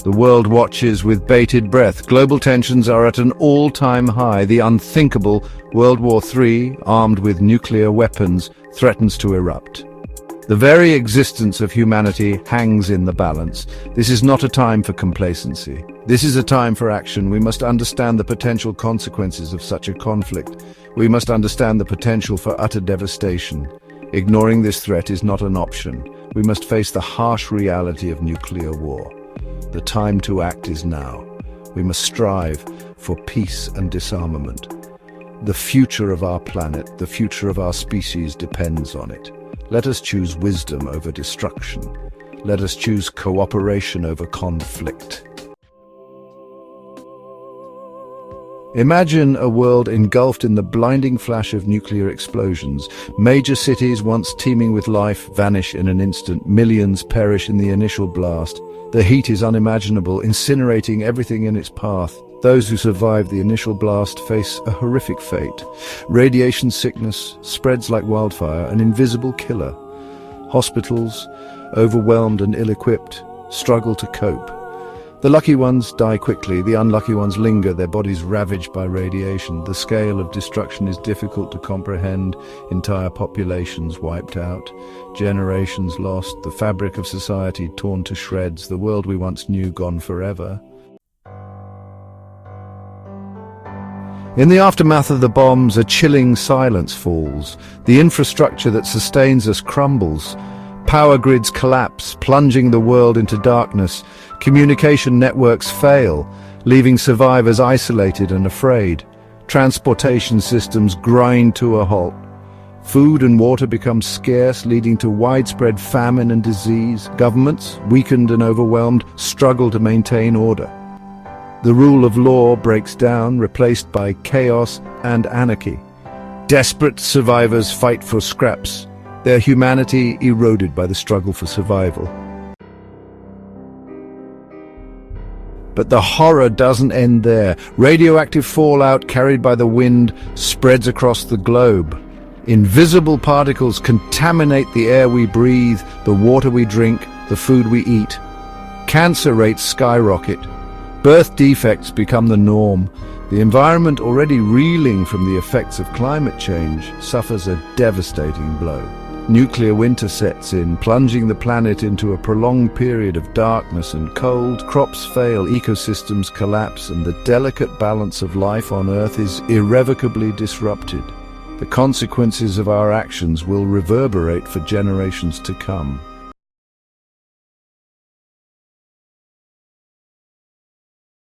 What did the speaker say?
The world watches with bated breath. Global tensions are at an all-time high. The unthinkable World War III, armed with nuclear weapons, threatens to erupt. The very existence of humanity hangs in the balance. This is not a time for complacency. This is a time for action. We must understand the potential consequences of such a conflict. We must understand the potential for utter devastation. Ignoring this threat is not an option. We must face the harsh reality of nuclear war. The time to act is now. We must strive for peace and disarmament. The future of our planet, the future of our species depends on it. Let us choose wisdom over destruction. Let us choose cooperation over conflict. Imagine a world engulfed in the blinding flash of nuclear explosions. Major cities, once teeming with life, vanish in an instant. Millions perish in the initial blast. The heat is unimaginable, incinerating everything in its path. Those who survive the initial blast face a horrific fate. Radiation sickness spreads like wildfire, an invisible killer. Hospitals, overwhelmed and ill-equipped, struggle to cope. The lucky ones die quickly, the unlucky ones linger, their bodies ravaged by radiation. The scale of destruction is difficult to comprehend. Entire populations wiped out, generations lost, the fabric of society torn to shreds, the world we once knew gone forever. In the aftermath of the bombs, a chilling silence falls. The infrastructure that sustains us crumbles. Power grids collapse, plunging the world into darkness. Communication networks fail, leaving survivors isolated and afraid. Transportation systems grind to a halt. Food and water become scarce, leading to widespread famine and disease. Governments, weakened and overwhelmed, struggle to maintain order. The rule of law breaks down, replaced by chaos and anarchy. Desperate survivors fight for scraps, their humanity eroded by the struggle for survival. But the horror doesn't end there. Radioactive fallout carried by the wind spreads across the globe. Invisible particles contaminate the air we breathe, the water we drink, the food we eat. Cancer rates skyrocket. Birth defects become the norm. The environment, already reeling from the effects of climate change, suffers a devastating blow. Nuclear winter sets in, plunging the planet into a prolonged period of darkness and cold. Crops fail, ecosystems collapse, and the delicate balance of life on Earth is irrevocably disrupted. The consequences of our actions will reverberate for generations to come.